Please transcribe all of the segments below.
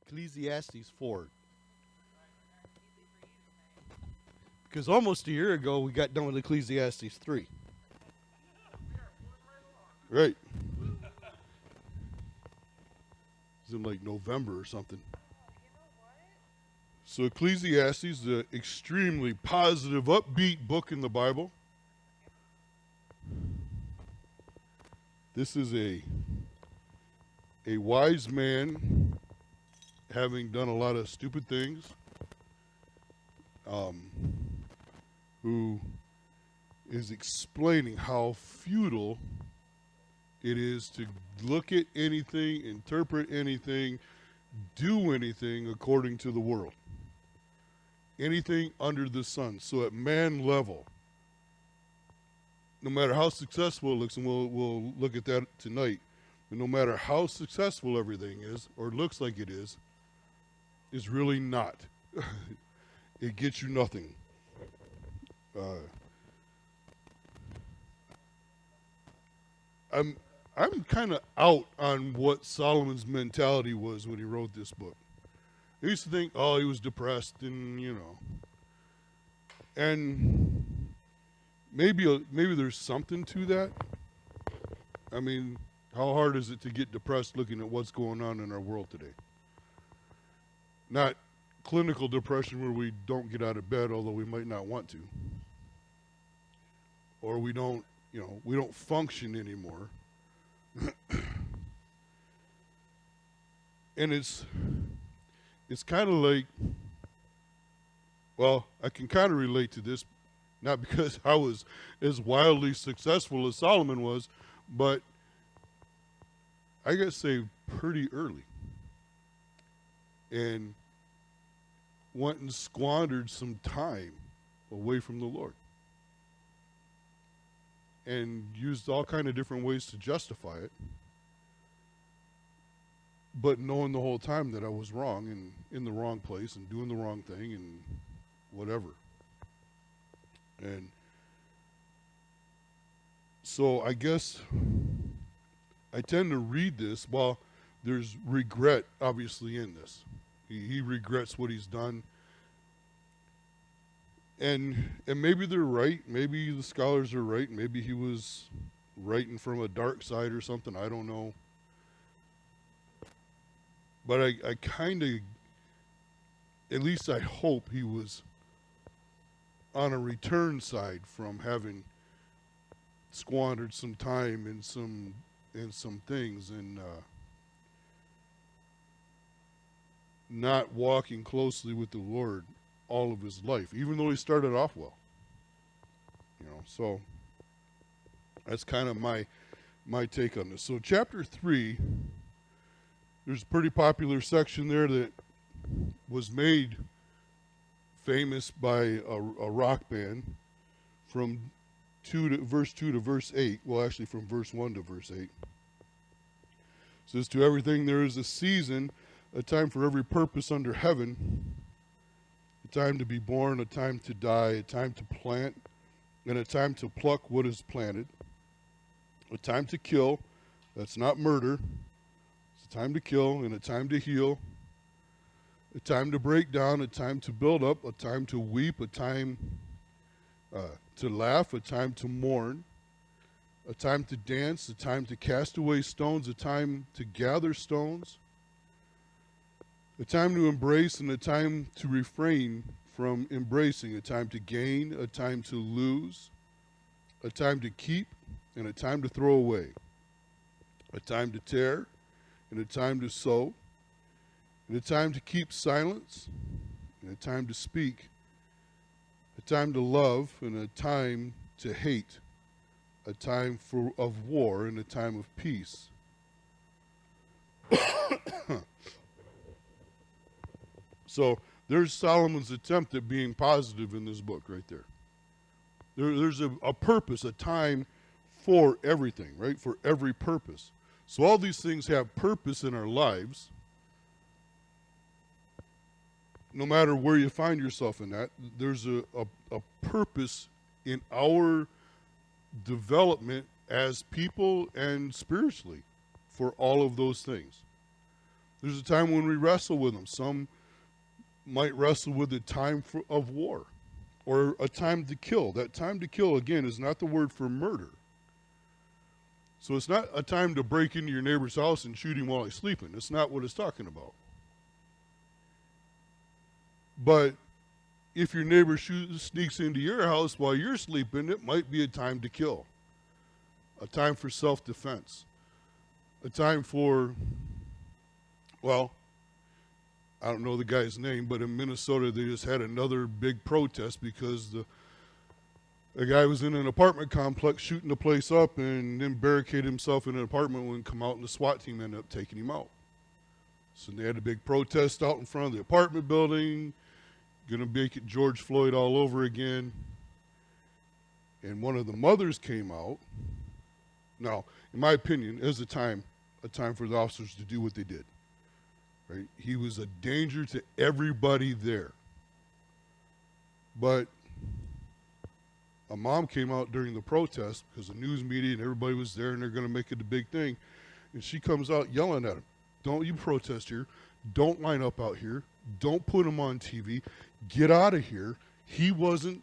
Ecclesiastes 4. Because almost a year ago, we got done with Ecclesiastes 3. Right. It's in like November or something. So Ecclesiastes is an extremely positive, upbeat book in the Bible. This is a wise man having done a lot of stupid things, who is explaining how futile it is to look at anything, interpret anything, do anything according to the world. Anything under the sun. So at man level, no matter how successful it looks, and we'll look at that tonight, but no matter how successful everything is, or looks like it is really not. It gets you nothing. I'm kind of out on what Solomon's mentality was when he wrote this book. I used to think, oh, he was depressed, and and maybe there's something to that. I mean, how hard is it to get depressed looking at what's going on in our world today? Not clinical depression where we don't get out of bed, although we might not want to, or we don't function anymore. And it's kind of like, well, I can kind of relate to this, not because I was as wildly successful as Solomon was, but I got saved pretty early and went and squandered some time away from the Lord and used all kind of different ways to justify it, but knowing the whole time that I was wrong and in the wrong place and doing the wrong thing and whatever. And so I guess I tend to read this. Well, there's regret obviously in this. He regrets what he's done. And maybe they're right. Maybe the scholars are right. Maybe he was writing from a dark side or something. I don't know. But I kind of, at least I hope he was on a return side from having squandered some time in some things and not walking closely with the Lord all of his life, even though he started off well. So that's kind of my take on this. So chapter 3, there's a pretty popular section there that was made famous by a rock band from verse 2 to verse 8. Well, actually from verse 1 to verse 8. It says, to everything there is a season, a time for every purpose under heaven, a time to be born, a time to die, a time to plant, and a time to pluck what is planted, a time to kill, that's not murder, it's a time to kill, and a time to heal, a time to break down, a time to build up, a time to weep, a time to laugh, a time to mourn, a time to dance, a time to cast away stones, a time to gather stones, a time to embrace and a time to refrain from embracing, a time to gain, a time to lose, a time to keep, and a time to throw away, a time to tear, and a time to sow, and a time to keep silence, and a time to speak, a time to love, and a time to hate, a time of war, and a time of peace. So there's Solomon's attempt at being positive in this book right there. There's a purpose, a time for everything, right? For every purpose. So all these things have purpose in our lives. No matter where you find yourself in that, there's a purpose in our development as people and spiritually for all of those things. There's a time when we wrestle with them. Some might wrestle with the time of war or a time to kill. That time to kill, again, is not the word for murder. So it's not a time to break into your neighbor's house and shoot him while he's sleeping. That's not what it's talking about. But if your neighbor sneaks into your house while you're sleeping, it might be a time to kill. A time for self-defense. A time for, well, I don't know the guy's name, but in Minnesota they just had another big protest because the guy was in an apartment complex shooting the place up and then barricaded himself in an apartment when he come out and the SWAT team ended up taking him out. So they had a big protest out in front of the apartment building, going to make it George Floyd all over again. And one of the mothers came out. Now, in my opinion, it was a time for the officers to do what they did. Right? He was a danger to everybody there. But a mom came out during the protest because the news media and everybody was there and they're going to make it a big thing. And she comes out yelling at him, "Don't you protest here. Don't line up out here. Don't put him on TV. Get out of here." He wasn't,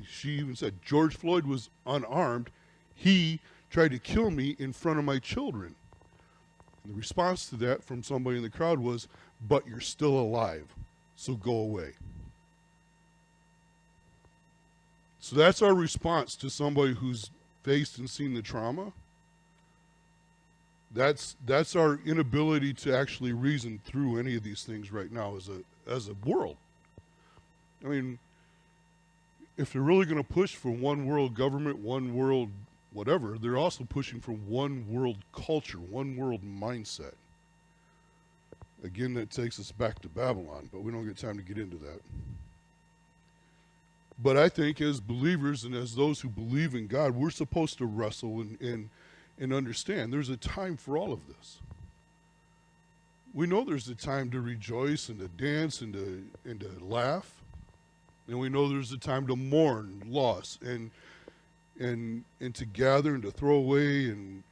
she even said, George Floyd was unarmed. He tried to kill me in front of my children. And the response to that from somebody in the crowd was, "But you're still alive, so go away." So that's our response to somebody who's faced and seen the trauma. That's our inability to actually reason through any of these things right now as a world. I mean, if they're really going to push for one world government, one world whatever, they're also pushing for one world culture, one world mindset. Again, that takes us back to Babylon, but we don't get time to get into that. But I think as believers and as those who believe in God, we're supposed to wrestle and understand there's a time for all of this. We know there's a time to rejoice and to dance and to laugh. And we know there's a time to mourn loss and to gather and to throw away and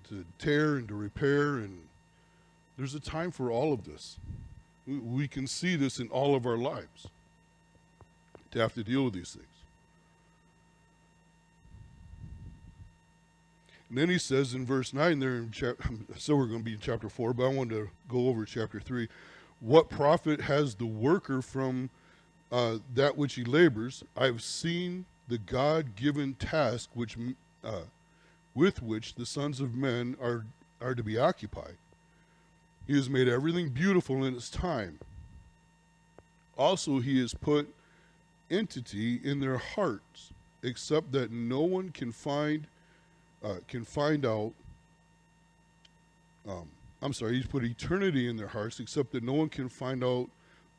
to tear and to repair. And there's a time for all of this. We can see this in all of our lives, to have to deal with these things. And then he says in verse 9 there, so we're going to be in chapter 4, but I wanted to go over chapter 3. What profit has the worker from that which he labors? I've seen the God-given task with which the sons of men are to be occupied. He has made everything beautiful in its time. Also, he has put entity in their hearts, except that no one can find out. He's put eternity in their hearts, except that no one can find out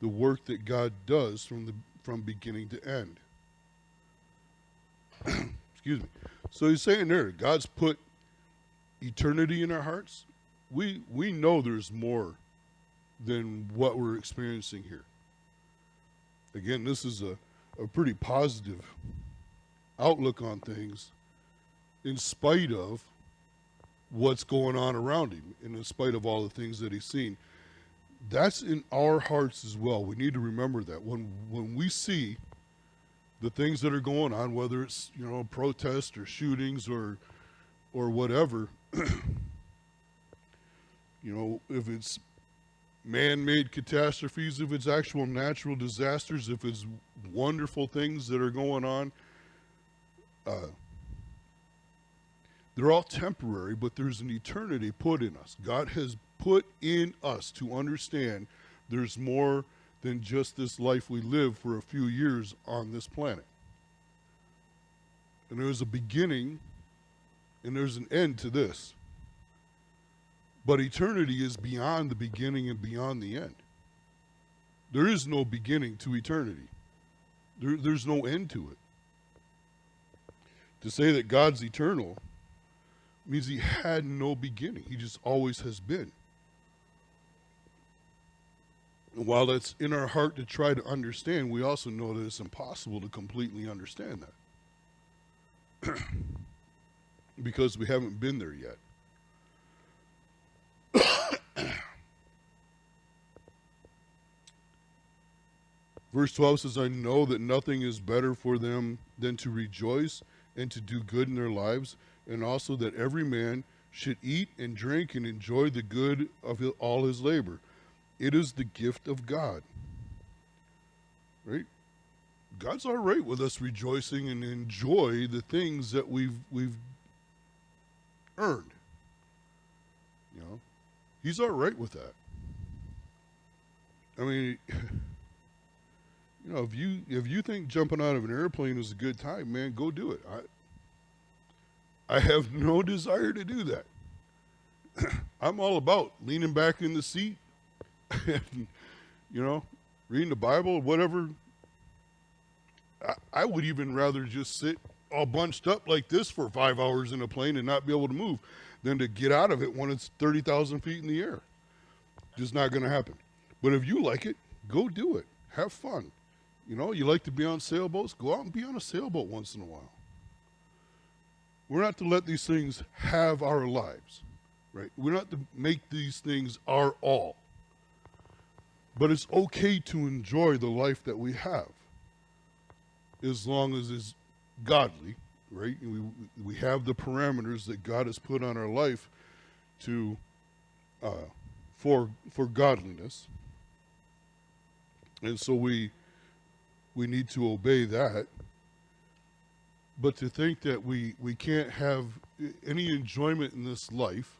the work that God does from beginning to end. Excuse me. So he's saying there, God's put eternity in our hearts. We know there's more than what we're experiencing here. Again, this is a pretty positive outlook on things in spite of what's going on around him and in spite of all the things that he's seen. That's in our hearts as well. We need to remember that when we see the things that are going on, whether it's protests or shootings or whatever, if it's man-made catastrophes, if it's actual natural disasters, if it's wonderful things that are going on, they're all temporary, but there's an eternity put in us. God has put in us to understand there's more than just this life we live for a few years on this planet. And there's a beginning and there's an end to this. But eternity is beyond the beginning and beyond the end. There is no beginning to eternity. There's no end to it. To say that God's eternal means he had no beginning. He just always has been. And while that's in our heart to try to understand, we also know that it's impossible to completely understand that. Because we haven't been there yet. Verse 12 says, I know that nothing is better for them than to rejoice and to do good in their lives, and also that every man should eat and drink and enjoy the good of all his labor. It is the gift of God. Right? God's all right with us rejoicing and enjoy the things that we've earned. You know, He's all right with that. I mean, if you think jumping out of an airplane is a good time, man, go do it. I have no desire to do that. I'm all about leaning back in the seat and, reading the Bible, whatever. I would even rather just sit all bunched up like this for 5 hours in a plane and not be able to move than to get out of it when it's 30,000 feet in the air. Just not going to happen. But if you like it, go do it. Have fun. You like to be on sailboats? Go out and be on a sailboat once in a while. We're not to let these things have our lives, right? We're not to make these things our all. But it's okay to enjoy the life that we have, as long as it's godly, right? We have the parameters that God has put on our life to for godliness, and so we need to obey that. But to think that we can't have any enjoyment in this life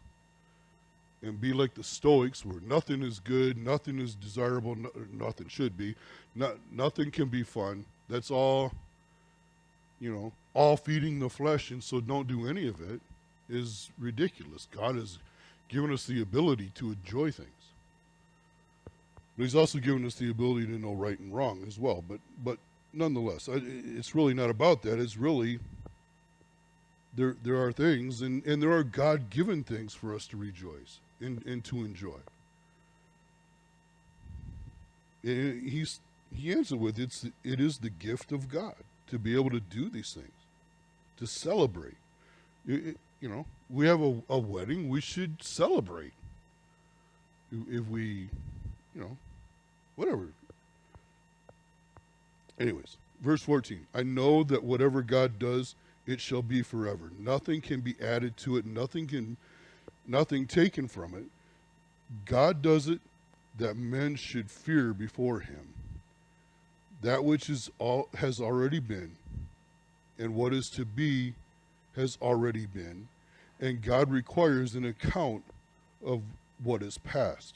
and be like the Stoics, where nothing is good, nothing is desirable, nothing should be, nothing can be fun. That's all, all feeding the flesh, and so don't do any of it, is ridiculous. God has given us the ability to enjoy things. But He's also given us the ability to know right and wrong as well. But nonetheless, it's really not about that. It's really, there are things, and there are God-given things for us to rejoice and to enjoy. He ends it with, it is the gift of God to be able to do these things, to celebrate. We have a wedding, we should celebrate. If we, whatever. Anyways, verse 14. I know that whatever God does, it shall be forever. Nothing can be added to it, nothing taken from it. God does it that men should fear before Him. That which has already been, and what is to be has already been, and God requires an account of what is past.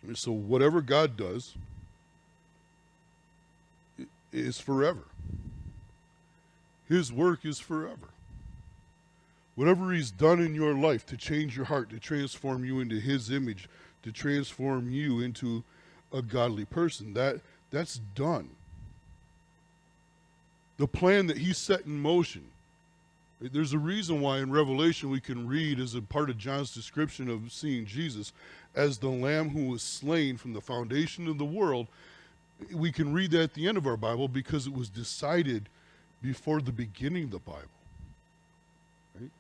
And so whatever God does is forever. His work is forever. Whatever He's done in your life to change your heart, to transform you into His image, to transform you into a godly person, that's done. The plan that He set in motion. There's a reason why in Revelation we can read, as a part of John's description of seeing Jesus as the Lamb who was slain from the foundation of the world. We can read that at the end of our Bible because it was decided before the beginning of the Bible. Right?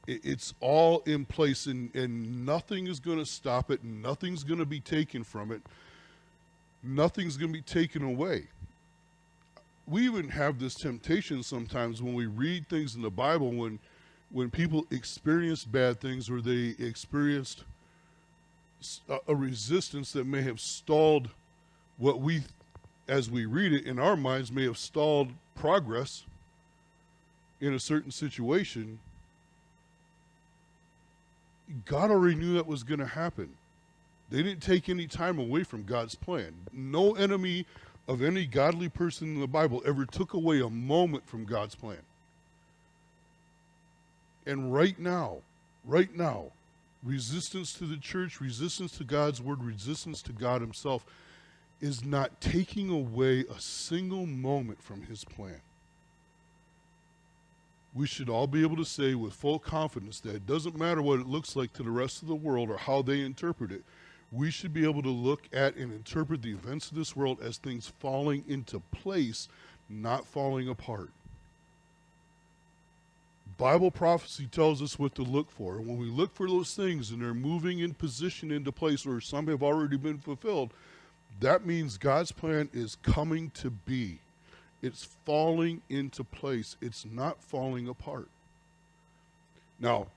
It's all in place, and nothing is going to stop it, and nothing's going to be taken from it. Nothing's going to be taken away. We even have this temptation sometimes when we read things in the Bible, when people experience bad things, or they experienced a resistance that may have stalled what we, as we read it in our minds, may have stalled progress in a certain situation. God already knew that was going to happen. They didn't take any time away from God's plan. No enemy of any godly person in the Bible ever took away a moment from God's plan. And right now, resistance to the church, resistance to God's word, resistance to God Himself is not taking away a single moment from His plan. We should all be able to say with full confidence that it doesn't matter what it looks like to the rest of the world or how they interpret it. We should be able to look at and interpret the events of this world as things falling into place, not falling apart. Bible prophecy tells us what to look for. And when we look for those things and they're moving in position into place, or some have already been fulfilled, that means God's plan is coming to be. It's falling into place. It's not falling apart. Now,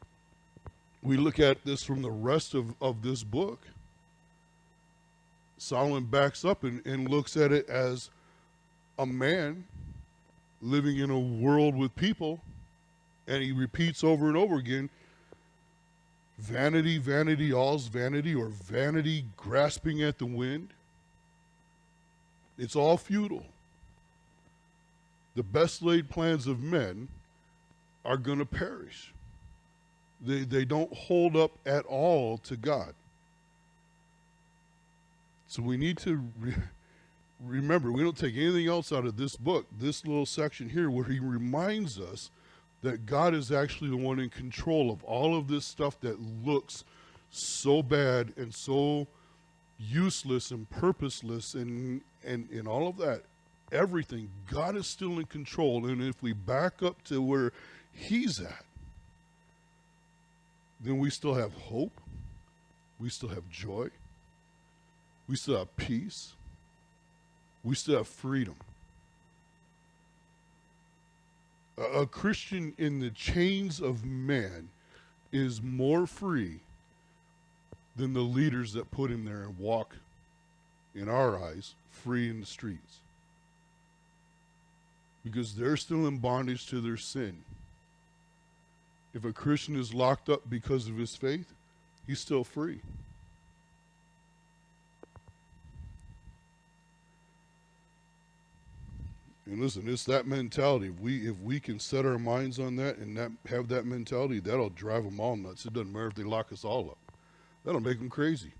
we look at this from the rest of this book. Solomon backs up and looks at it as a man living in a world with people, and he repeats over and over again, vanity, vanity, all's vanity, or vanity grasping at the wind. It's all futile. The best laid plans of men are going to perish. They don't hold up at all to God. So we need to remember, we don't take anything else out of this book, this little section here, where he reminds us that God is actually the one in control of all of this stuff that looks so bad and so useless and purposeless and all of that. Everything, God is still in control. And if we back up to where he's at, then we still have hope. We still have joy. We still have peace. We still have freedom. A Christian in the chains of man is more free than the leaders that put him there and walk, in our eyes, free in the streets. Because they're still in bondage to their sin. If a Christian is locked up because of his faith, he's still free. And listen, it's that mentality. If we can set our minds on that and have that mentality, that'll drive them all nuts. It doesn't matter if they lock us all up. That'll make them crazy.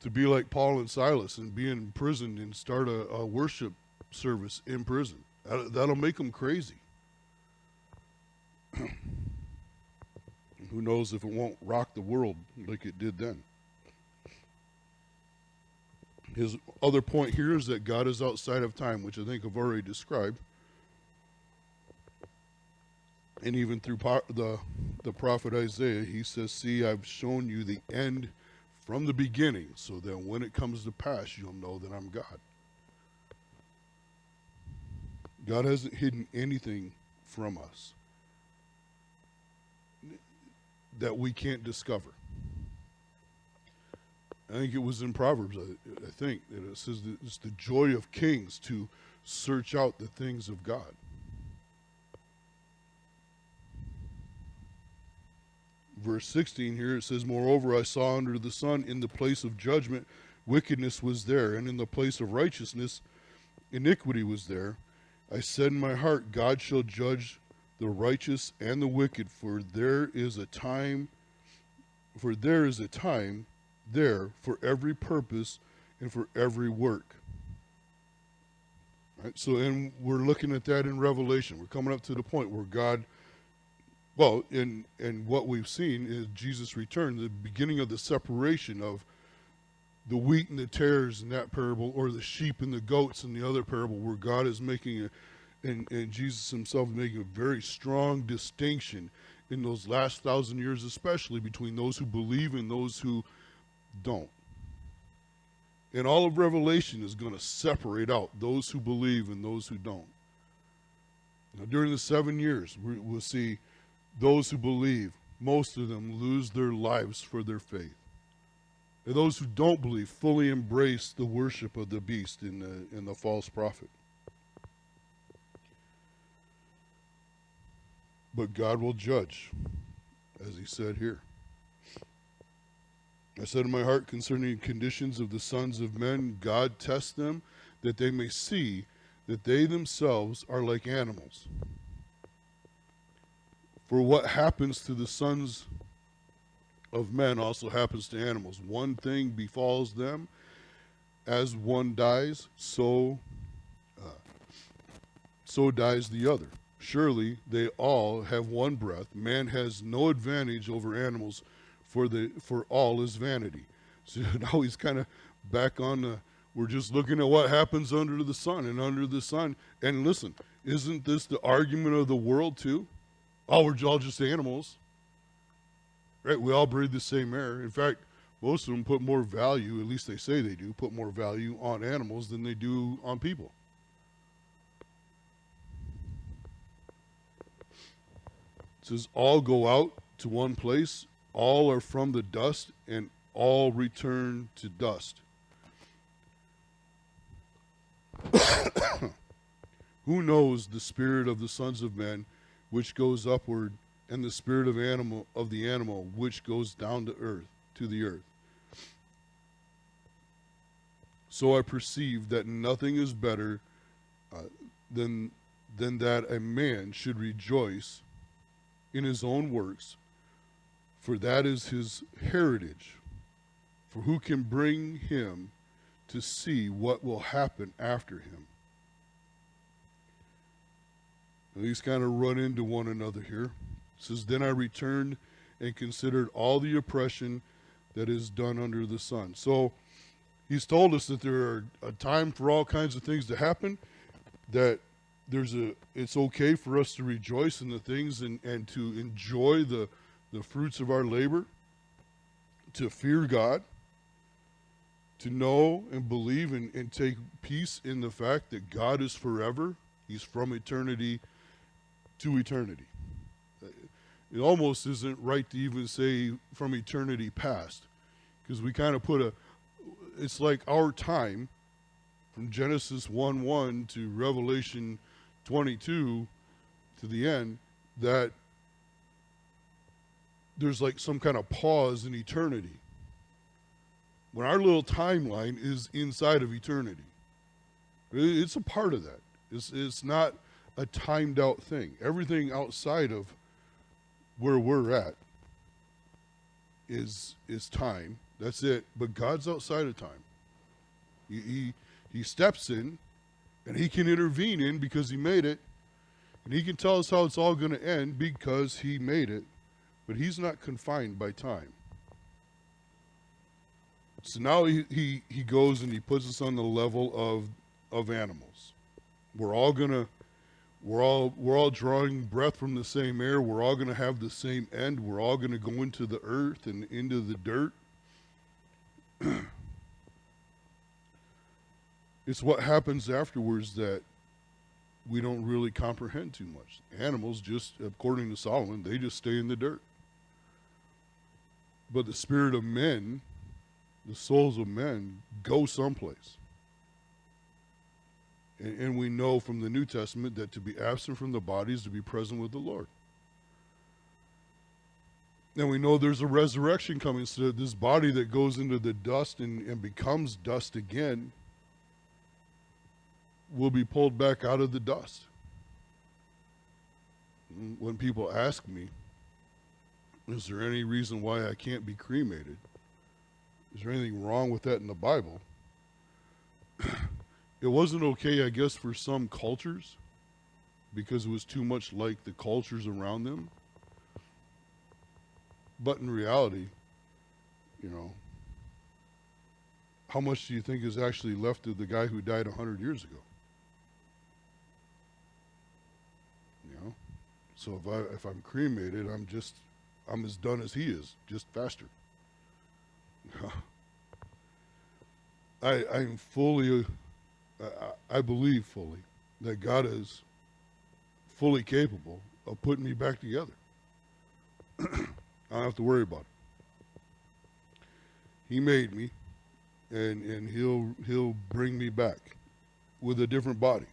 To be like Paul and Silas and be in prison and start a worship service in prison, that'll make them crazy. Who knows if it won't rock the world like it did then. His other point here is that God is outside of time, which I think I've already described. And even through the prophet Isaiah, he says, see, I've shown you the end from the beginning, so that when it comes to pass, you'll know that I'm God. God hasn't hidden anything from us that we can't discover. I think it was in Proverbs, I think, that it says that it's the joy of kings to search out the things of God. Verse 16 here, it says, moreover, I saw under the sun in the place of judgment, wickedness was there, and in the place of righteousness, iniquity was there. I said in my heart, God shall judge the righteous and the wicked, for there is a time there for every purpose and for every work. Right? So, and we're looking at that in Revelation. We're coming up to the point where God, well, and what we've seen is Jesus' return, the beginning of the separation of the wheat and the tares in that parable, or the sheep and the goats in the other parable, where God is making and Jesus himself making a very strong distinction in those last 1,000 years, especially between those who believe and those who don't. And all of Revelation is going to separate out those who believe and those who don't. Now, during the 7 years, we'll see those who believe, most of them lose their lives for their faith. And those who don't believe fully embrace the worship of the beast and the false prophet. But God will judge, as he said here. I said in my heart concerning the conditions of the sons of men, God tests them that they may see that they themselves are like animals. For what happens to the sons of men also happens to animals. One thing befalls them, as one dies, so dies the other. Surely they all have one breath. Man has no advantage over animals, for all is vanity. So now he's kind of back on we're just looking at what happens under the sun and under the sun. And listen, isn't this the argument of the world too? Oh, we're all just animals. Right? We all breathe the same air. In fact, Most of them put more value, at least they say they do, put more value on animals than they do on people. It says, all go out to one place, all are from the dust, and all return to dust. Who knows the spirit of the sons of men, which goes upward, and the spirit of the animal, which goes down to the earth? So I perceive that nothing is better than that a man should rejoice in his own works, for that is his heritage. For who can bring him to see what will happen after him? And these kind of run into one another here. It says, then I returned and considered all the oppression that is done under the sun. So he's told us that there are a time for all kinds of things to happen, that it's okay for us to rejoice in the things and to enjoy the fruits of our labor, to fear God, to know and believe and take peace in the fact that God is forever. He's from eternity to eternity. It almost isn't right to even say from eternity past, because we kind of it's like our time from Genesis 1:1 to Revelation 22 to the end, that there's like some kind of pause in eternity, when our little timeline is inside of eternity. It's a part of that. It's not a timed out thing. Everything outside of where we're at is time. That's it. But God's outside of time. He steps in, and he can intervene in because he made it, and he can tell us how it's all going to end because he made it, but he's not confined by time. So now he goes and he puts us on the level of animals. We're all drawing breath from the same air. We're all going to have the same end. We're all going to go into the earth and into the dirt. It's what happens afterwards that we don't really comprehend too much. Animals, just according to Solomon, they just stay in the dirt. But the spirit of men, the souls of men, go someplace. And we know from the New Testament that to be absent from the body is to be present with the Lord. And we know there's a resurrection coming, so that this body that goes into the dust and becomes dust again will be pulled back out of the dust. When people ask me, is there any reason why I can't be cremated? Is there anything wrong with that in the Bible? It wasn't okay, I guess, for some cultures because it was too much like the cultures around them. But in reality, how much do you think is actually left of the guy who died 100 years ago? So if I'm cremated, I'm as done as he is, just faster. I'm fully, I believe fully that God is fully capable of putting me back together. I don't have to worry about it. He made me, and he'll bring me back with a different body.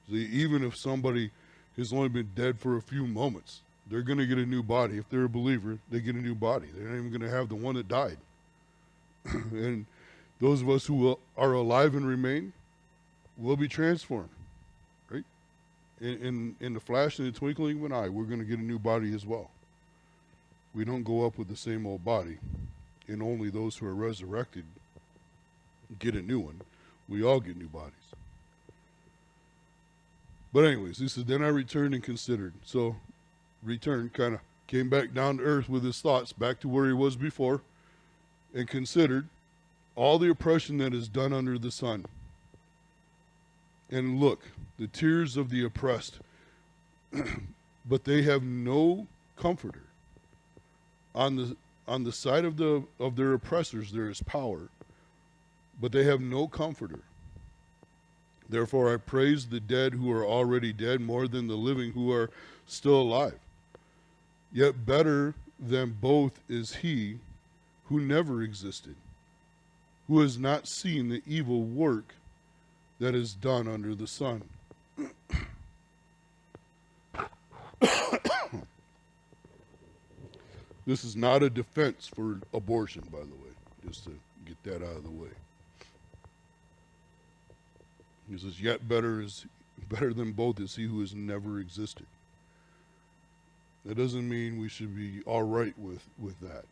See, even if somebody has only been dead for a few moments, they're going to get a new body. If they're a believer, they get a new body. They're not even going to have the one that died. And those of us who are alive and remain will be transformed, right? In the flash and the twinkling of an eye, we're going to get a new body as well. We don't go up with the same old body, and only those who are resurrected get a new one. We all get new bodies. But anyways, he said, then I returned and considered. So returned, kind of came back down to earth with his thoughts, back to where he was before, and considered all the oppression that is done under the sun. And look, the tears of the oppressed, but they have no comforter. On On the side of their oppressors there is power, but they have no comforter. Therefore I praise the dead who are already dead more than the living who are still alive. Yet better than both is he who never existed, who has not seen the evil work that is done under the sun. This is not a defense for abortion, by the way, just to get that out of the way. He says, yet better than both is he who has never existed. That doesn't mean we should be all right with that.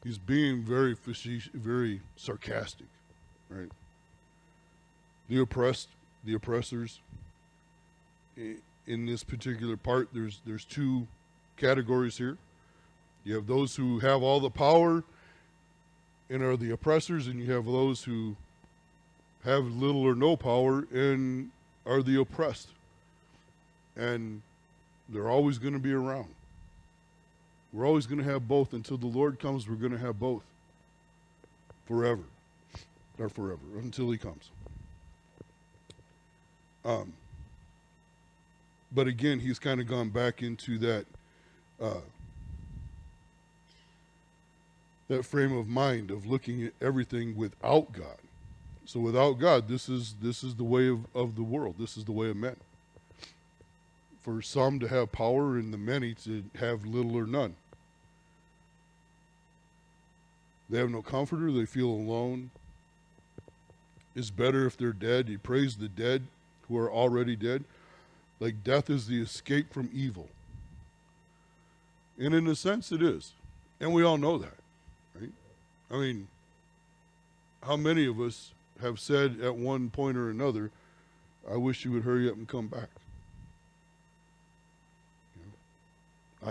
He's being very facetious, very sarcastic, right? The oppressed, the oppressors. In this particular part, there's two categories here. You have those who have all the power and are the oppressors, and you have those who have little or no power and are the oppressed. And they're always going to be around. We're always going to have both. Until the Lord comes, we're going to have both. Forever. Or forever, until he comes. But again, he's kind of gone back into that frame of mind of looking at everything without God. So without God, this is the way of the world. This is the way of men. For some to have power and the many to have little or none. They have no comforter. They feel alone. It's better if they're dead. He praised the dead who are already dead. Like death is the escape from evil. And in a sense it is. And we all know that, right? I mean, how many of us have said at one point or another, I wish you would hurry up and come back. You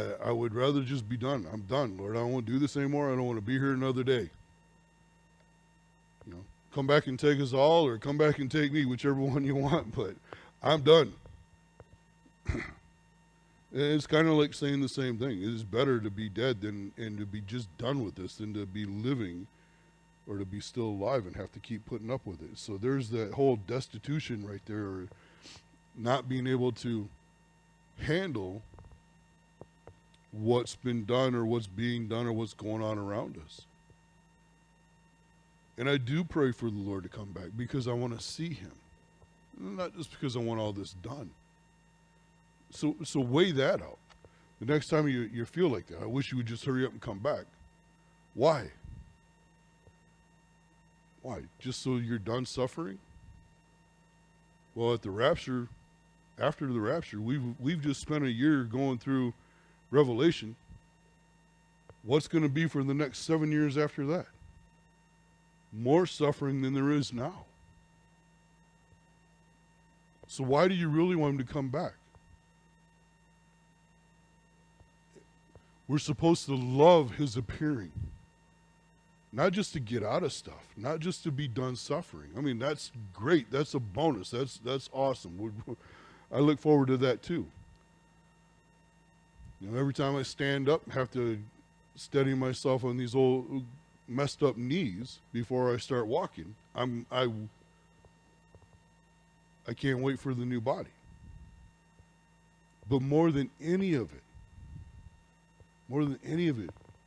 know, I would rather just be done. I'm done, Lord. I don't want to do this anymore. I don't want to be here another day. You know, come back and take us all, or come back and take me, whichever one you want, but I'm done. It's kind of like saying the same thing. It is better to be dead and to be just done with this than to be living or to be still alive and have to keep putting up with it. So there's that whole destitution right there, or not being able to handle what's been done or what's being done or what's going on around us. And I do pray for the Lord to come back because I want to see him. Not just because I want all this done. So weigh that out. The next time you feel like that, I wish you would just hurry up and come back. Why? Why? Just so you're done suffering? Well, at the rapture, after the rapture, we've just spent a year going through Revelation. What's going to be for the next 7 years after that? More suffering than there is now. So why do you really want him to come back? We're supposed to love his appearing. Not just to get out of stuff. Not just to be done suffering. I mean, that's great. That's a bonus. That's awesome. I look forward to that too. You know, every time I stand up, I have to steady myself on these old messed up knees before I start walking. I can't wait for the new body. But more than any of it,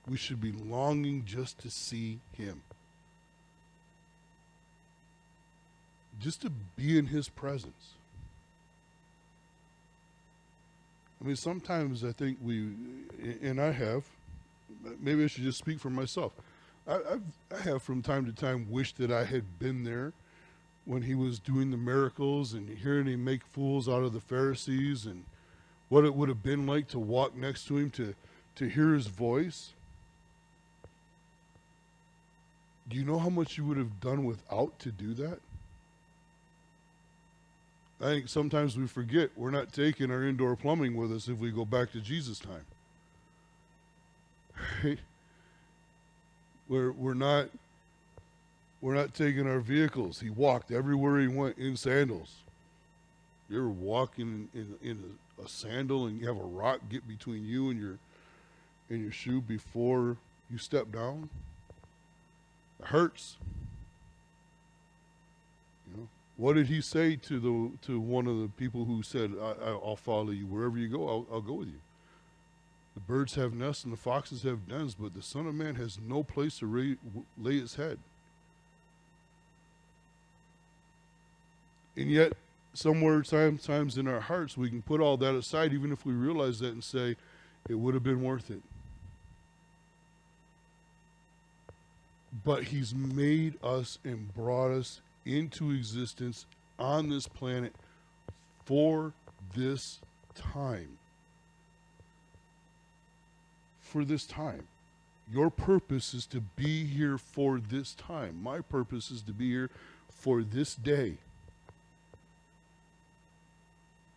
we should be longing just to see him. Just to be in his presence. I mean, sometimes I think and I have, maybe I should just speak for myself. I have from time to time wished that I had been there when he was doing the miracles and hearing him make fools out of the Pharisees, and what it would have been like to walk next to him, to hear his voice. Do you know how much you would have done without to do that? I think sometimes we forget we're not taking our indoor plumbing with us if we go back to Jesus' time. Right? We're not taking our vehicles. He walked everywhere he went in sandals. You ever walk in a sandal and you have a rock get between you and in your shoe before you step down, it hurts. You know, what did he say to one of the people who said, "I'll follow you wherever you go. I'll go with you"? The birds have nests and the foxes have dens, but the Son of Man has no place to lay his head. And yet, somewhere sometimes in our hearts, we can put all that aside, even if we realize that, and say, it would have been worth it. But he's made us and brought us into existence on this planet for this time. For this time. Your purpose is to be here for this time. My purpose is to be here for this day.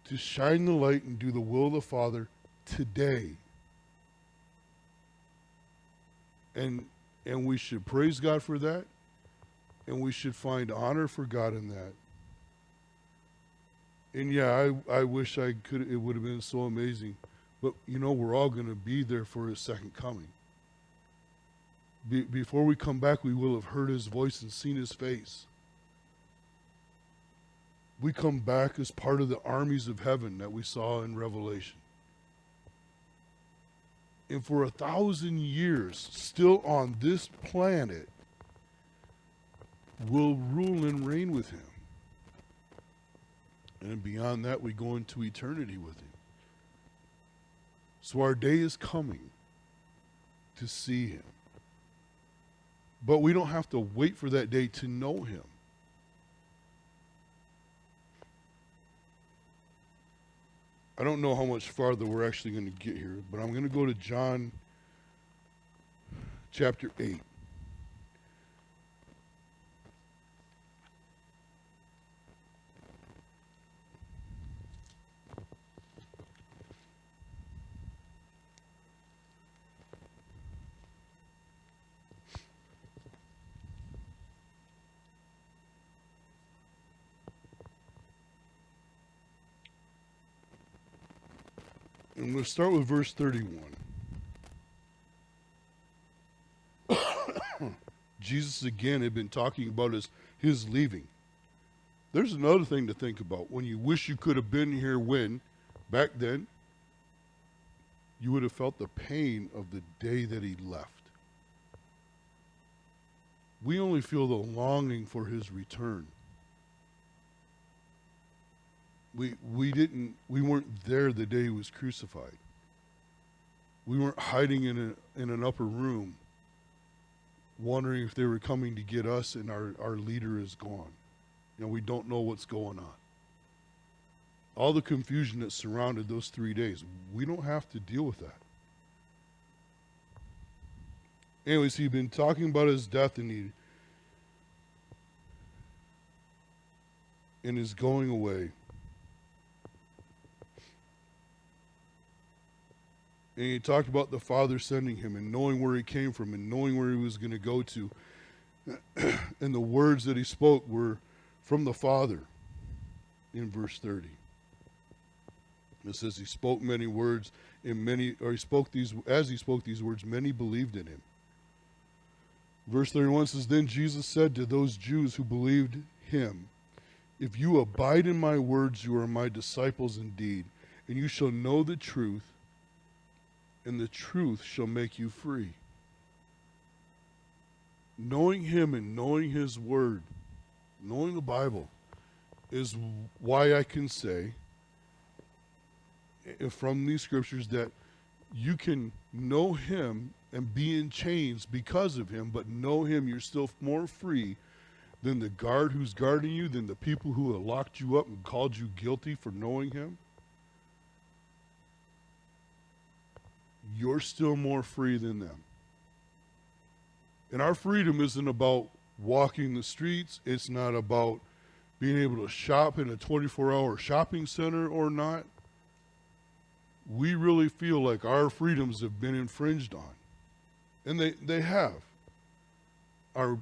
To shine the light and do the will of the Father today. And we should praise God for that. And we should find honor for God in that. And yeah, I wish I could. It would have been so amazing. But, you know, we're all going to be there for his second coming. Before we come back, we will have heard his voice and seen his face. We come back as part of the armies of heaven that we saw in Revelation. And for 1,000 years, still on this planet, we'll rule and reign with him. And beyond that, we go into eternity with him. So our day is coming to see him. But we don't have to wait for that day to know him. I don't know how much farther we're actually going to get here, but I'm going to go to John chapter 8. And we'll start with verse 31. Jesus again had been talking about his leaving. There's another thing to think about. When you wish you could have been here back then, you would have felt the pain of the day that he left. We only feel the longing for his return. We weren't there the day he was crucified. We weren't hiding in an upper room wondering if they were coming to get us and our leader is gone. You know, we don't know what's going on. All the confusion that surrounded those 3 days, we don't have to deal with that. Anyways, he'd been talking about his death and his going away. And he talked about the Father sending him and knowing where he came from and knowing where he was going to go to. And the words that he spoke were from the Father in verse 30. It says he spoke many words as he spoke these words, many believed in him. Verse 31 says, then Jesus said to those Jews who believed him, if you abide in my words, you are my disciples indeed, and you shall know the truth, and the truth shall make you free. Knowing him and knowing his word, knowing the Bible, is why I can say from these scriptures that you can know him and be in chains because of him, but know him, you're still more free than the guard who's guarding you, than the people who have locked you up and called you guilty for knowing him. You're still more free than them. And our freedom isn't about walking the streets. It's not about being able to shop in a 24-hour shopping center or not. We really feel like our freedoms have been infringed on. And they have. Our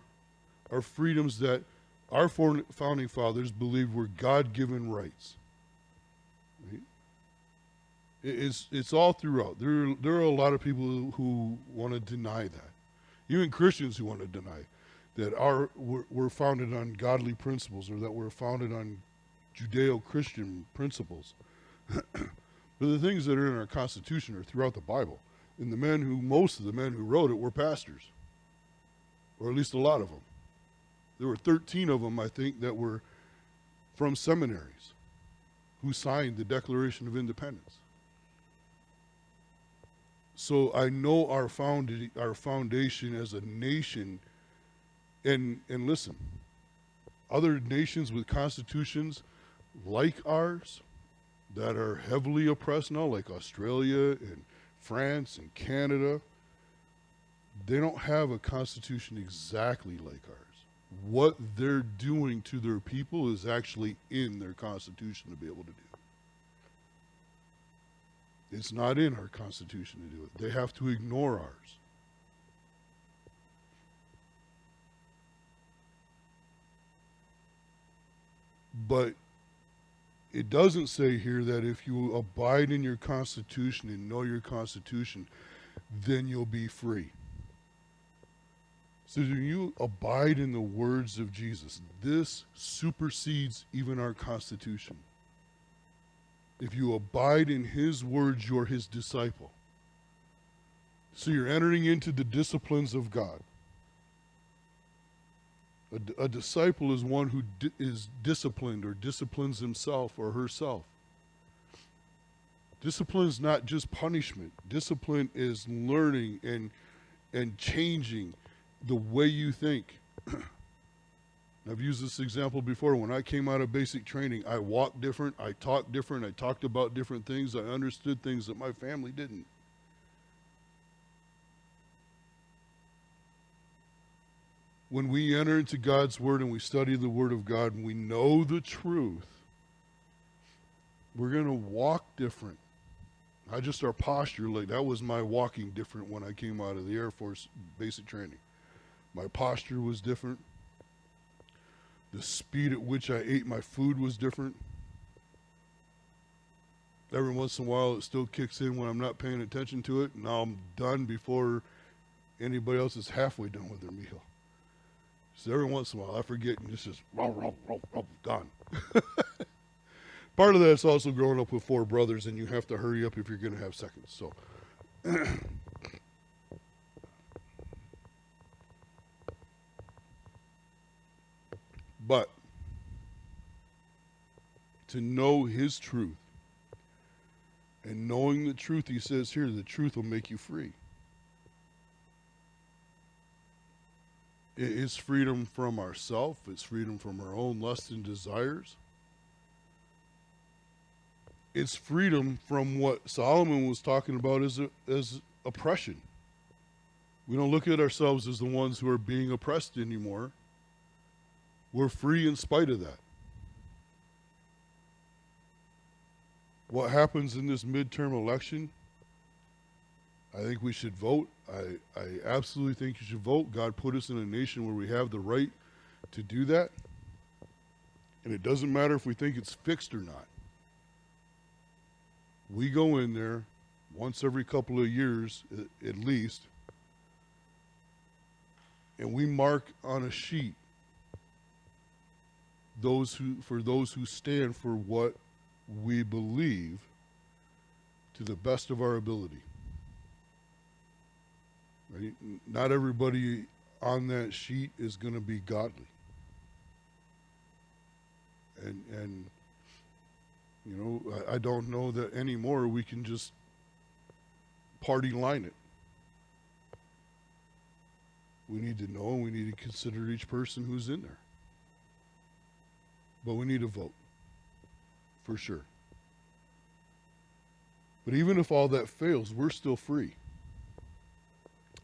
freedoms that our founding fathers believed were God-given rights. Right? It's all throughout. There are a lot of people who want to deny that. Even Christians who want to deny that we're founded on godly principles, or that we're founded on Judeo-Christian principles. But the things that are in our Constitution are throughout the Bible. And most of the men who wrote it were pastors, or at least a lot of them. There were 13 of them, I think, that were from seminaries who signed the Declaration of Independence. So I know our foundation as a nation, and listen, other nations with constitutions like ours that are heavily oppressed now, like Australia and France and Canada, they don't have a constitution exactly like ours. What they're doing to their people is actually in their constitution to be able to do. It's not in our Constitution to do it. They have to ignore ours. But it doesn't say here that if you abide in your Constitution and know your Constitution, then you'll be free. So when you abide in the words of Jesus, this supersedes even our Constitution. If you abide in his words, you're his disciple. So you're entering into the disciplines of God. A disciple is one who is disciplined or disciplines himself or herself. Discipline is not just punishment. Discipline is learning and changing the way you think. I've used this example before. When I came out of basic training, I walked different, I talked different, I talked about different things, I understood things that my family didn't. When we enter into God's Word and we study the Word of God and we know the truth, we're going to walk different. Not just our posture, like that was my walking different when I came out of the Air Force basic training. My posture was different. The speed at which I ate my food was different. Every once in a while, it still kicks in when I'm not paying attention to it. Now I'm done before anybody else is halfway done with their meal. So every once in a while, I forget and it's just gone. Part of that's also growing up with 4 brothers, and you have to hurry up if you're going to have seconds. So, but to know his truth, and knowing the truth, he says here, the truth will make you free. It is freedom from ourself. It's freedom from our own lusts and desires. It's freedom from what Solomon was talking about as oppression. We don't look at ourselves as the ones who are being oppressed anymore. We're free in spite of that. What happens in this midterm election, I think we should vote. I absolutely think you should vote. God put us in a nation where we have the right to do that. And it doesn't matter if we think it's fixed or not. We go in there once every couple of years, at least, and we mark on a sheet for those who stand for what we believe to the best of our ability. Right? Not everybody on that sheet is going to be godly. And you know, I don't know that anymore we can just party line it. We need to know and we need to consider each person who's in there. But we need to vote, for sure. But even if all that fails, we're still free.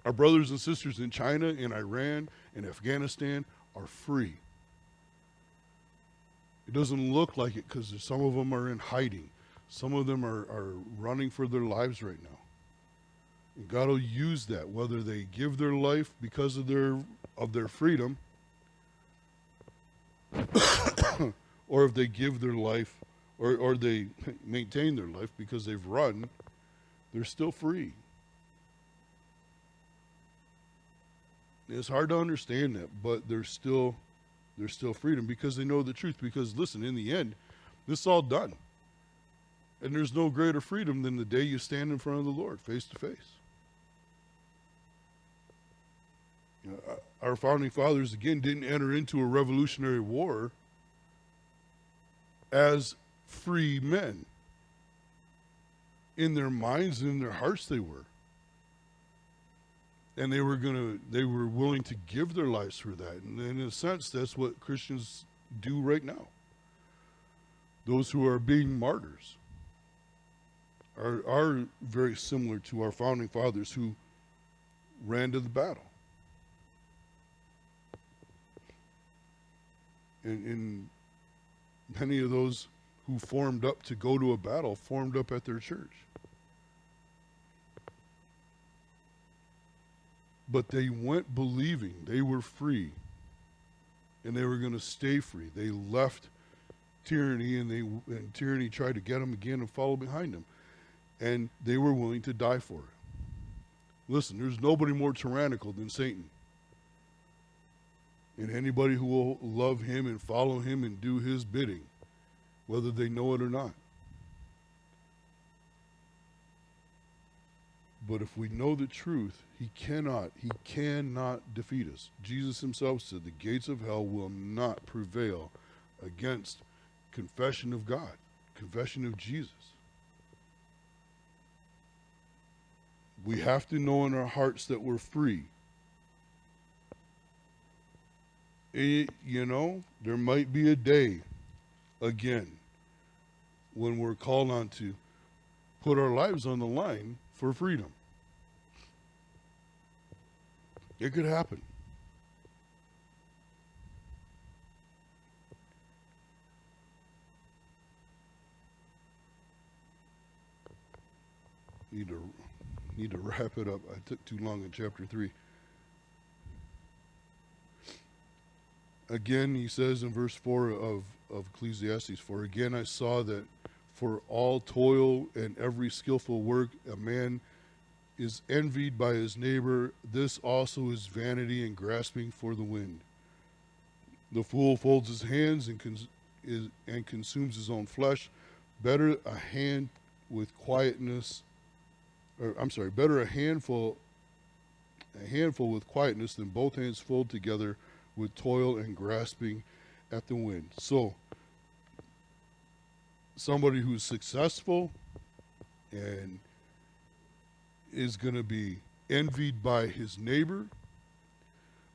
Our brothers and sisters in China, in Iran, in Afghanistan are free. It doesn't look like it because some of them are in hiding. Some of them are running for their lives right now. And God will use that, whether they give their life because of their freedom, or if they give their life or they maintain their life because they've run, they're still free. It's hard to understand that, but there's still freedom because they know the truth. Because listen, in the end, this is all done. And there's no greater freedom than the day you stand in front of the Lord face to face. Our founding fathers, again, didn't enter into a revolutionary war as free men. In their minds and in their hearts they were. And they were willing to give their lives for that. And in a sense, that's what Christians do right now. Those who are being martyrs are very similar to our founding fathers who ran to the battle. And many of those who formed up to go to a battle formed up at their church. But they went believing they were free and they were going to stay free. They left tyranny and tyranny tried to get them again and follow behind them. And they were willing to die for it. Listen, there's nobody more tyrannical than Satan. And anybody who will love him and follow him and do his bidding, whether they know it or not. But if we know the truth, he cannot defeat us. Jesus himself said the gates of hell will not prevail against confession of God, confession of Jesus. We have to know in our hearts that we're free. There might be a day, again, when we're called on to put our lives on the line for freedom. It could happen. Need to wrap it up. I took too long in chapter 3. Again, he says in verse 4 of Ecclesiastes, "For again I saw that for all toil and every skillful work a man is envied by his neighbor. This also is vanity and grasping for the wind. The fool folds his hands and consumes his own flesh. Better a hand with quietness, better a handful with quietness than both hands full together with toil and grasping at the wind." So, somebody who's successful and is going to be envied by his neighbor.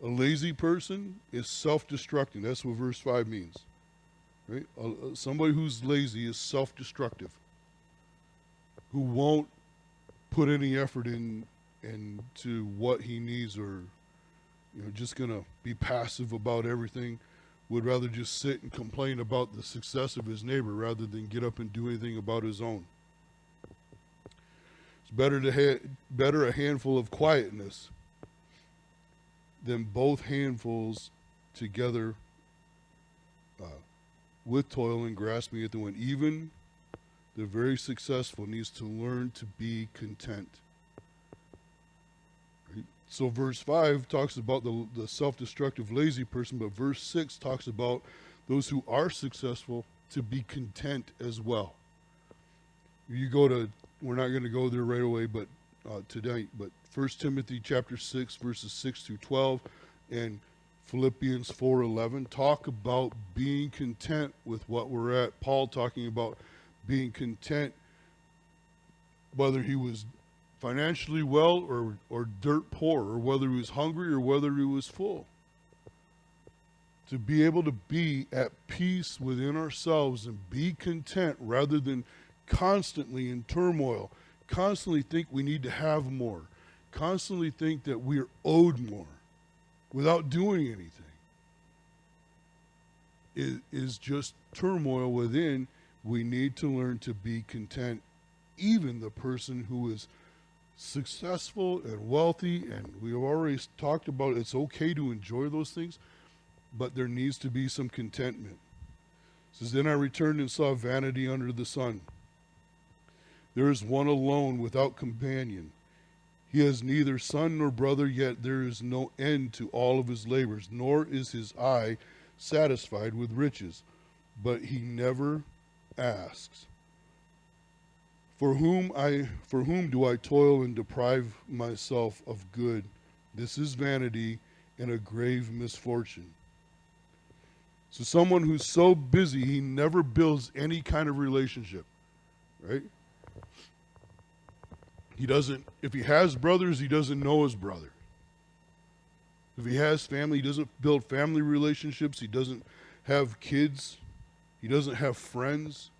A lazy person is self-destructing. That's what verse 5 means. Right? Somebody who's lazy is self-destructive, who won't put any effort into what he needs, or just going to be passive about everything, would rather just sit and complain about the success of his neighbor rather than get up and do anything about his own. It's better a handful of quietness than both handfuls together with toil and grasping at the wind. Even the very successful needs to learn to be content. Right? So verse 5 talks about the self-destructive lazy person, but verse 6 talks about those who are successful to be content as well. We're not going to go there right away, but tonight, but 1 Timothy chapter 6, verses 6 through 12, and Philippians 4:11 talk about being content with what we're at. Paul talking about being content, whether he was financially well or dirt poor, or whether he was hungry or whether he was full. To be able to be at peace within ourselves and be content rather than constantly in turmoil, constantly think we need to have more, constantly think that we're owed more without doing anything, is just turmoil within. We need to learn to be content. Even the person who is successful and wealthy, and we've already talked about it's okay to enjoy those things, but there needs to be some contentment. It says, then I returned and saw vanity under the sun. There is one alone without companion. He has neither son nor brother, yet there is no end to all of his labors, nor is his eye satisfied with riches. But he never asks, for whom do I toil and deprive myself of good? This is vanity and a grave misfortune. So someone who's so busy, he never builds any kind of relationship, right? He doesn't, if he has brothers, he doesn't know his brother. If he has family, he doesn't build family relationships. He doesn't have kids. He doesn't have friends.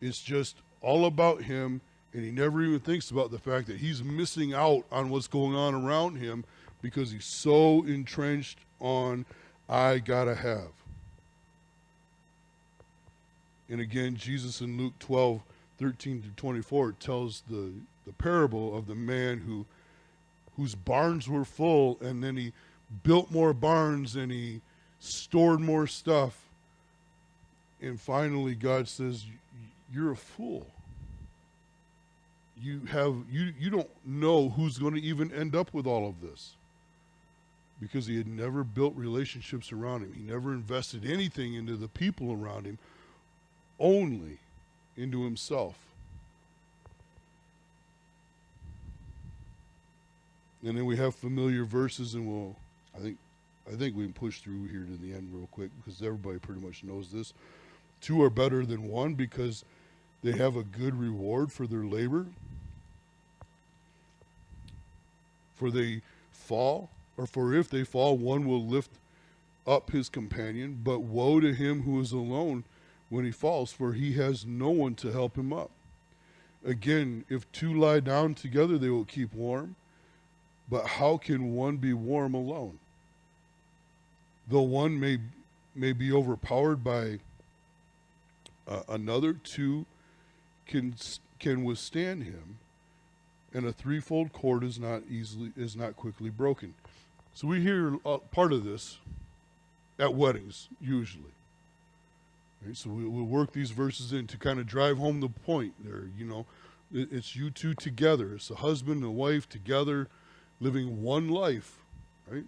It's just all about him, and he never even thinks about the fact that he's missing out on what's going on around him because he's so entrenched on, I gotta have. And again, Jesus in Luke 12:13-24 tells the parable of the man whose barns were full, and then he built more barns and he stored more stuff. And finally God says, you're a fool. You don't know who's going to even end up with all of this. Because he had never built relationships around him. He never invested anything into the people around him, only into himself. And then we have familiar verses, and I think we can push through here to the end real quick because everybody pretty much knows this. 2 are better than 1 because they have a good reward for their labor. For if they fall, one will lift up his companion. But woe to him who is alone when he falls, for he has no one to help him up. Again, if 2 lie down together, they will keep warm. But how can one be warm alone? Though one may be overpowered by another, 2 can withstand him, and a threefold cord is not quickly broken. So we hear part of this at weddings usually. Right? So we'll work these verses in to kind of drive home the point there. It's you two together. It's a husband and wife together, living one life. Right?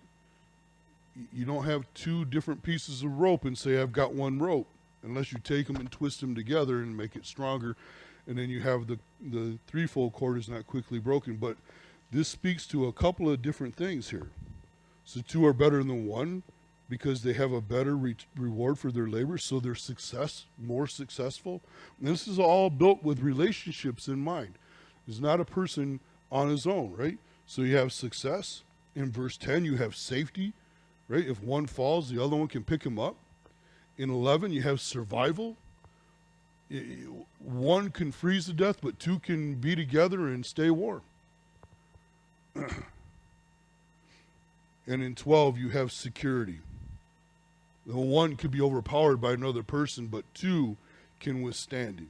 You don't have 2 different pieces of rope and say, I've got one rope, unless you take them and twist them together and make it stronger. And then you have the threefold cord is not quickly broken. But this speaks to a couple of different things here. So 2 are better than 1 because they have a better reward for their labor, so they're more successful. And this is all built with relationships in mind. It's not a person on his own, right? So you have success. In verse 10, you have safety, right? If one falls, the other one can pick him up. In 11, you have survival. 1 can freeze to death, but 2 can be together and stay warm. And in 12, you have security. The 1 could be overpowered by another person, but 2 can withstand him.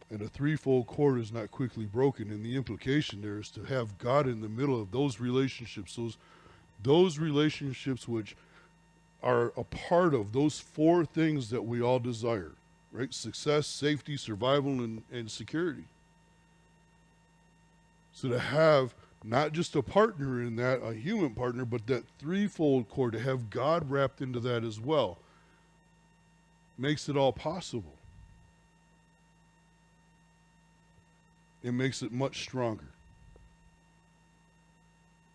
And a threefold cord is not quickly broken. And the implication there is to have God in the middle of those relationships, those relationships which are a part of those 4 things that we all desire, right? Success, safety, survival, and security. So to have not just a partner in that, a human partner, but that threefold cord, to have God wrapped into that as well, makes it all possible. It makes it much stronger.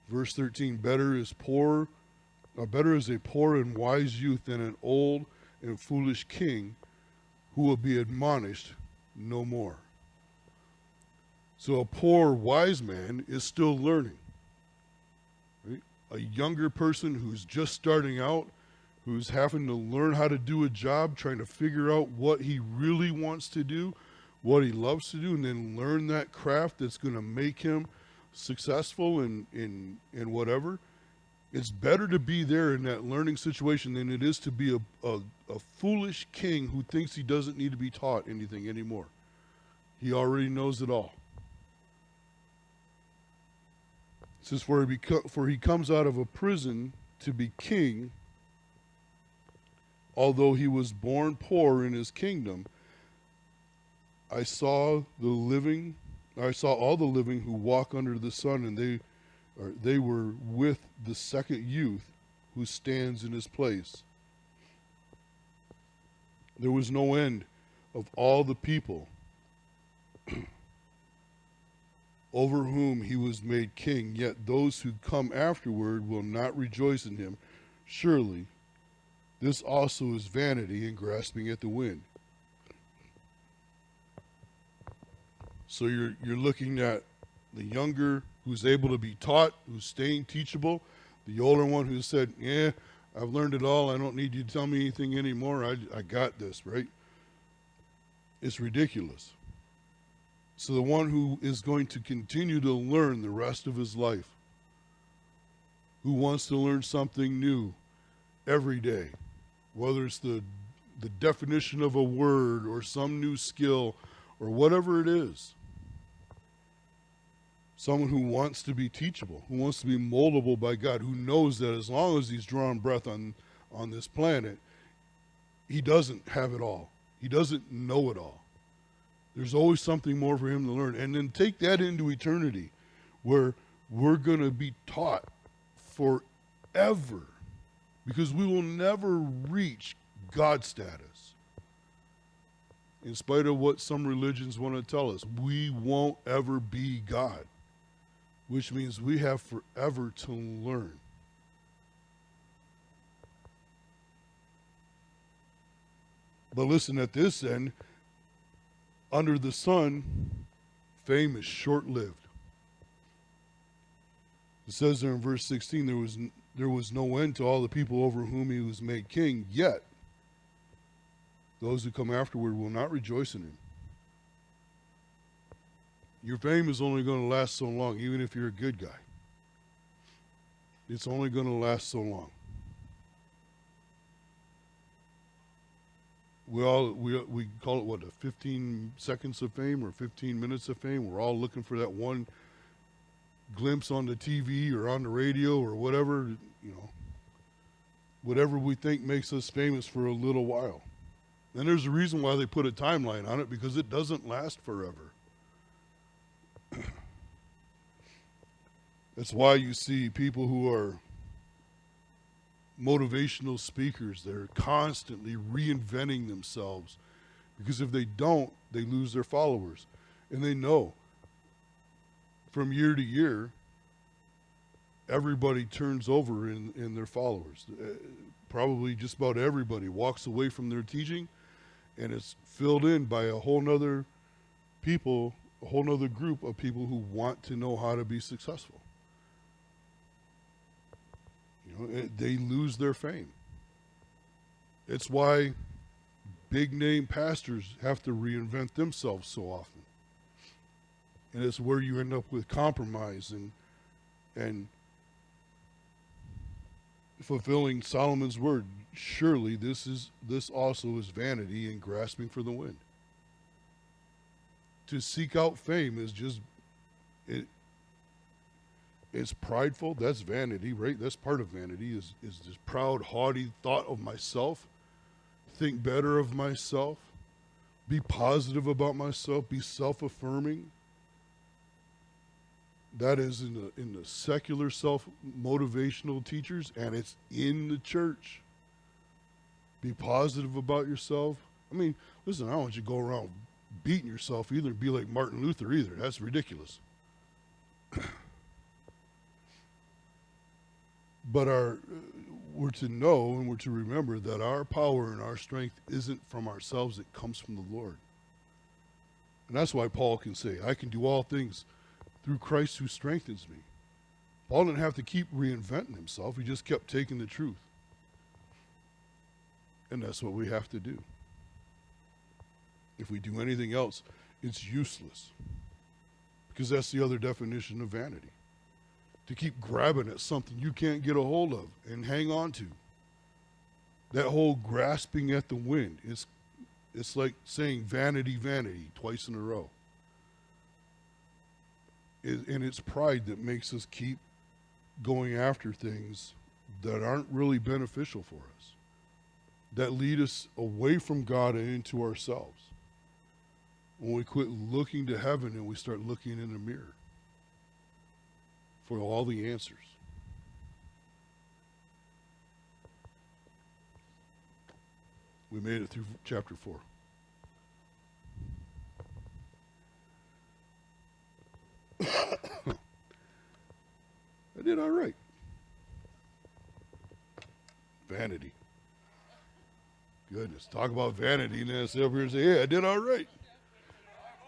Verse 13, better is a poor and wise youth than an old and foolish king who will be admonished no more. So a poor wise man is still learning. Right? A younger person who's just starting out, who's having to learn how to do a job, trying to figure out what he really wants to do, what he loves to do, and then learn that craft that's going to make him successful in whatever. It's better to be there in that learning situation than it is to be a foolish king who thinks he doesn't need to be taught anything anymore. He already knows it all. It says, for he comes out of a prison to be king although he was born poor in his kingdom, I saw all the living who walk under the sun, and they were with the second youth who stands in his place. There was no end of all the people over whom he was made king, yet those who come afterward will not rejoice in him. Surely this also is vanity and grasping at the wind. So you're looking at the younger who's able to be taught, who's staying teachable, the older one who said, yeah, I've learned it all, I don't need you to tell me anything anymore, I got this, right? It's ridiculous. So the one who is going to continue to learn the rest of his life, who wants to learn something new every day, whether it's the definition of a word or some new skill or whatever it is, someone who wants to be teachable, who wants to be moldable by God, who knows that as long as he's drawing breath on this planet, he doesn't have it all. He doesn't know it all. There's always something more for him to learn. And then take that into eternity, where we're going to be taught forever, because we will never reach God status. In spite of what some religions want to tell us, we won't ever be God, which means we have forever to learn. But listen, at this end, under the sun, fame is short-lived. It says there in verse 16, there was no end to all the people over whom he was made king, yet those who come afterward will not rejoice in him. Your fame is only going to last so long, even if you're a good guy. It's only going to last so long. We call it what, 15 seconds of fame or 15 minutes of fame. We're all looking for that one glimpse on the TV or on the radio or whatever, whatever we think makes us famous for a little while. And there's a reason why they put a timeline on it, because it doesn't last forever. That's why you see people who are motivational speakers. They're constantly reinventing themselves, because if they don't, they lose their followers. And they know from year to year, everybody turns over in their followers. Probably just about everybody walks away from their teaching, and it's filled in by a whole nother group of people who want to know how to be successful. They lose their fame. It's why big name pastors have to reinvent themselves so often. And it's where you end up with compromise and fulfilling Solomon's word. Surely this also is vanity and grasping for the wind. To seek out fame is just it's prideful. That's vanity, right? That's part of vanity, is this proud, haughty thought of myself. Think better of myself. Be positive about myself. Be self-affirming. That is in the secular self-motivational teachers, and it's in the church. Be positive about yourself. I mean, listen, I don't want you to go around beating yourself either, be like Martin Luther either. That's ridiculous. But we're to know and we're to remember that our power and our strength isn't from ourselves, it comes from the Lord. And that's why Paul can say, I can do all things through Christ who strengthens me. Paul didn't have to keep reinventing himself. He just kept taking the truth. And that's what we have to do. If we do anything else, it's useless. Because that's the other definition of vanity. To keep grabbing at something you can't get a hold of and hang on to. That whole grasping at the wind, it's like saying vanity, vanity twice in a row. And it's pride that makes us keep going after things that aren't really beneficial for us. that lead us away from God and into ourselves. When we quit looking to heaven and we start looking in the mirror for all the answers. We made it through chapter 4. I did all right. Vanity. Goodness, talk about vanity and then I sit up here and say, hey, I did all right.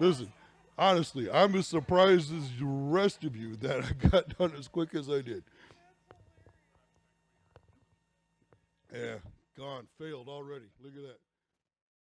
Listen, honestly, I'm as surprised as the rest of you that I got done as quick as I did. Yeah, gone, failed already. Look at that.